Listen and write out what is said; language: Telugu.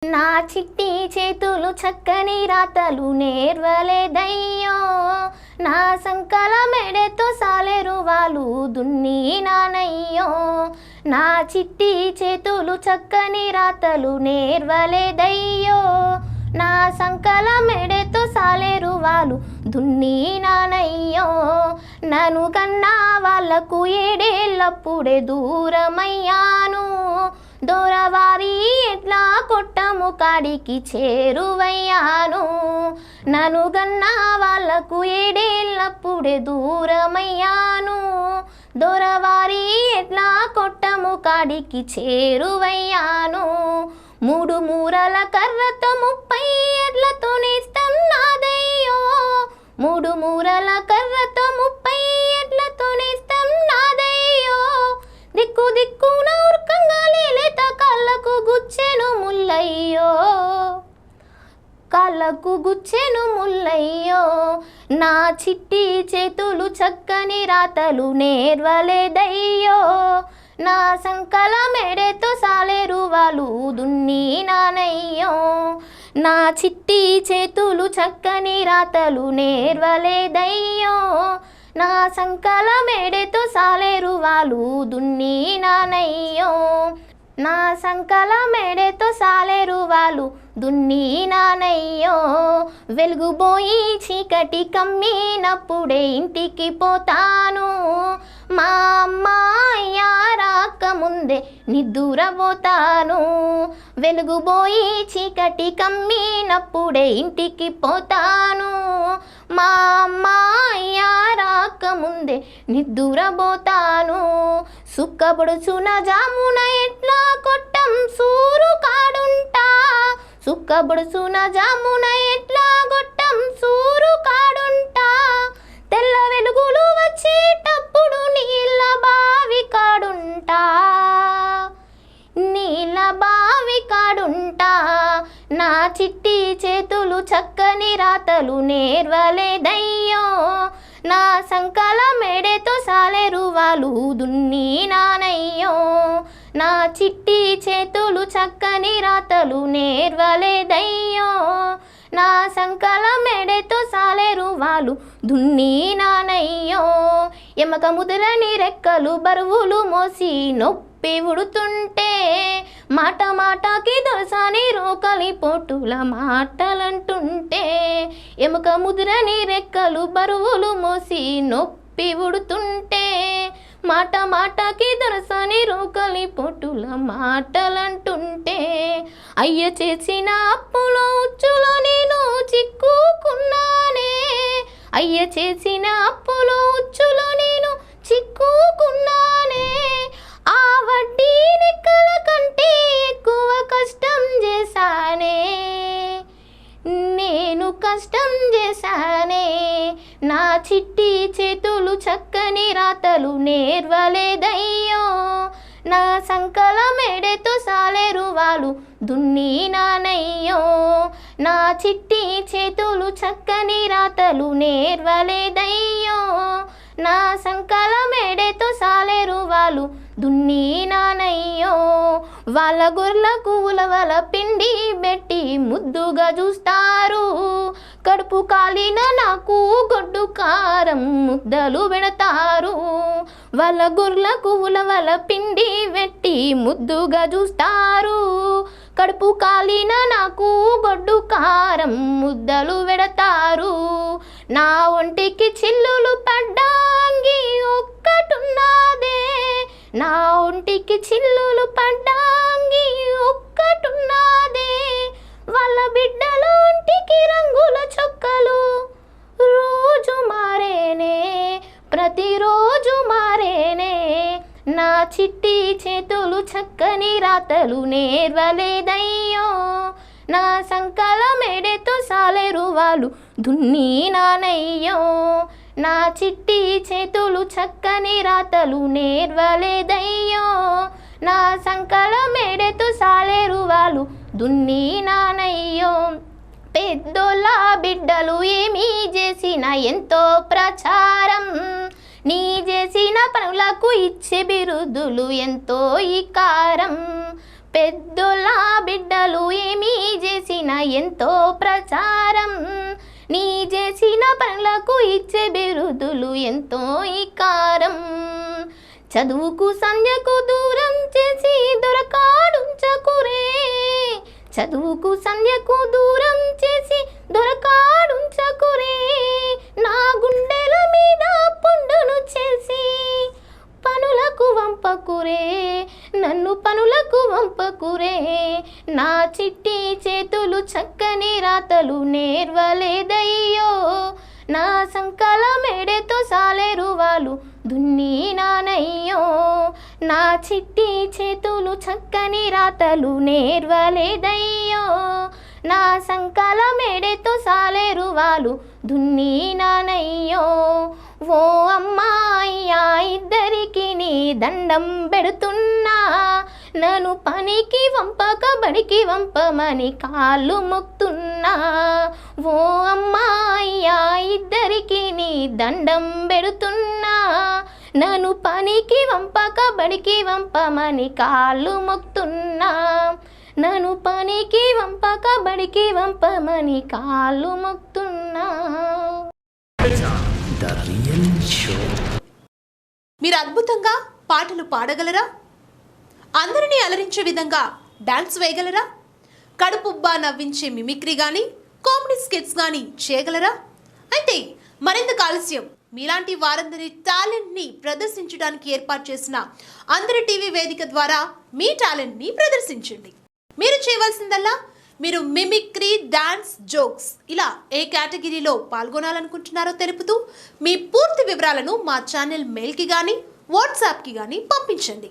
నా చిట్టి చేతులు చక్కని రాతలు నేర్వలేదయ్యో, నా సంకల మెడతో సాలేరు వాళ్ళు దున్ని నానయ్యో. నా చిట్టి చేతులు చక్కని రాతలు నేర్వలేదయ్యో, నా సంకల మెడతో సాలేరు వాళ్ళు దున్ని నానయ్యో. నన్ను కన్నా వాళ్ళకు ఏడేళ్ళప్పుడే దూరమయ్యాను, దూరవారి ఎట్లా కొట్టము కాడికి చేరువయ్యాను. నన్ను గన్నా వాళ్ళకు ఏడేళ్ళప్పుడే దూరమయ్యాను, దూరవారి ఎట్లా కొట్టము కాడికి చేరువయ్యాను. మూడు మూరల కర్రతో 30 ఎడ్లతో నేస్తం నాదయ్యో, మూడు మూరల కర్రతో 30 ఎడ్లతో నేస్తం నాదయ్యో. దిక్కు దిక్కున ఉర్కంగా లేలేత కాళ్ళకు గుచ్చెను ముల్లయ్యో, కాళ్ళకు గుచ్చెను ముల్లయ్యో. నా చిట్టి చేతులు చక్కని రాతలు నేర్వలేదయ్యో, నా సంకల మెడతో సాలేరు వాళ్ళు దున్ని నానయ్యో. నా చిట్టి చేతులు చక్కని రాతలు నేర్వలేదయ్యో, నా సంకల మెడతో సాలేరు వాళ్ళు దున్ని నానయ్యో. నా సంకల మెడతో సాలేరు వాళ్ళు దున్ని నానయ్యో. వెలుగుబోయి చీకటి కమ్మినప్పుడే ఇంటికి పోతాను, మా అమ్మాయ్య రాకముందే నిద్దురపోతాను. వెలుగుబోయి చీకటి కమ్మినప్పుడే ఇంటికి పోతాను, మా అమ్మాయ్య రాకముందే నిద్దురపోతాను. సుక్కబొడుచున జామున ఎట్లా కొట్టం సూరు కాడుంటా, సుక్కబొడుచున జామున ఎట్లా కొట్టం సూరు కాడుంటా. తెల్ల వెలుగులు వచ్చేటప్పుడు నీళ్ళ బావి కాడుంటా, నీళ్ళ బావి కాడుంటా. నా చిట్టి చేతులు చక్కని రాతలు నేర్వలేదయ్యో, నా సంకల మెడతో సాలేరు వాళ్ళు దున్ని నానయ్యో. నా చిట్టి చేతులు చక్కని రాతలు నేర్వలేదయ్యో, నా సంకల మెడతో సాలేరు వాళ్ళు దున్ని నానయ్యో. ఎమక ముదులని రెక్కలు బరువులు మోసి నొప్పి ఉడుతుంటే, మాట మాటకి దొరసాని రోకలి పోటుల మాటలంటుంటే. ఎముక ముదురని రెక్కలు బరువులు మోసి నొప్పి ఉడుతుంటే, మాట మాటకి దొరసాని రోకలి పోటుల మాటలంటుంటే. అయ్య చేసిన అప్పులో ఉచ్చులో నేను చిక్కుకున్నానే, అయ్య చేసిన అప్పులో ఉచ్చులో నేను చిక్కుకున్నానే. ఆ వడ్డీ లెక్కల కంటే ఎక్కువ కష్టం చేశానే, నేను కష్టం చేశానే. నా చిట్టి చేతులు చక్కని రాతలు నేర్వలేదయ్యో, నా సంకల మెడతో సాలేరు వాళ్ళు దున్ని నానయ్యో. నా చిట్టి చేతులు చక్కని రాతలు నేర్వలేదయ్యో, నా సంకల మెడతో సాలేరు వాళ్ళు దున్ని నానయ్యో. వాళ్ళ గొర్లకు ఉలవల పిండి పెట్టి ముద్దుగా చూస్తారు, కడుపు కాలిన నాకు గొడ్డు కారం ముద్దలు పెడతారు. వాళ్ళ గొర్లకు ఉలవల పిండి పెట్టి ముద్దుగా చూస్తారు, కడుపు కాలిన నాకు గొడ్డు కారం ముద్దలు పెడతారు. నా ఒంటికి చిల్లులు పడ్డాంగి ఒక్కటున్నదే, నా ఒంటికి చిల్లులు పడ్డాంగి ఒక్కటున్నదే. వాళ్ళ బిడ్డల ఒంటికి రంగుల చొక్కలు రోజు మారేనే, ప్రతిరోజు మారేనే. నా చిట్టి చేతులు చక్కని రాతలు నేర్వలేదయ్యో, నా సంకల మెడతో సాలేరు వాళ్ళు దున్ని నానయ్యో. నా చిట్టి చేతులు చక్కని రాతలు నేర్వలేదయ్యో, నా సంకల మెడతో సాలేరు వాళ్ళు దున్ని నానయ్యో. పెద్దోళ్ళ బిడ్డలు ఏమీ చేసినా ఎంతో ప్రచారం, నీ చేసిన పనులకు ఇచ్చే బిరుదులు ఎంతో ఈకారం. పెద్దోళ్ళ బిడ్డలు ఏమీ చేసిన ఎంతో ప్రచారం, నీ చేసిన పనులకు ఇచ్చే బిరుదులు ఎంతో ఇకారం. చదువుకు సంధ్యకు దూరం చేసి దొరకాడుంచకురే, చదువుకు సంధ్యకు దూరం చేసి దొరకాడుంచకురే. నా గుండెల మీద పుండును చేసి పనులకు వంపకురే, నన్ను పనులకు వంపకురే. నా చిట్టి చేతులు చక్కని రాతలు నేర్వలేదయ్యో, నా సంకల మెడతో సాలేరు వాళ్ళు దున్నినానయ్యో. నా చిట్టి చేతులు చక్కని రాతలు నేర్వలేదయ్యో, నా సంకల మెడతో సాలేరు వాళ్ళు దున్నినానయ్యో. ఓ అమ్మాయ్యా ఇద్దరికి నీ దండం పెడుతున్నా, నన్ను పనికి వంపక బడికి వంపమని కాళ్ళు మొక్తున్నా. ఓ అమ్మాయ్యా ఇద్దరికి నీ దండం పెడుతున్నా, నన్ను పనికి వంపక బడికి వంపమని కాళ్ళు మొక్తున్నా. నన్ను పనికి వంపక బడికి వంపమని కాళ్ళు మొక్తున్నా. మీరు అద్భుతంగా పాటలు పాడగలరా? అందరినీ అలరించే విధంగా డాన్స్ వేయగలరా? కడుపుబ్బా నవ్వించే మిమిక్రీ కానీ కామెడీ స్కిట్స్ కానీ చేయగలరా? అయితే మరింత ఆలస్యం మీలాంటి వారందరి టాలెంట్ని ప్రదర్శించడానికి ఏర్పాటు చేసిన అందరి టీవీ వేదిక ద్వారా మీ టాలెంట్ని ప్రదర్శించండి. మీరు చేయవలసిందల్లా మీరు మిమిక్రీ, డాన్స్, జోక్స్ ఇలా ఏ కేటగిరీలో పాల్గొనాలనుకుంటున్నారో తెలుపుతూ మీ పూర్తి వివరాలను మా ఛానల్ మెయిల్కి కానీ వాట్సాప్కి కానీ పంపించండి.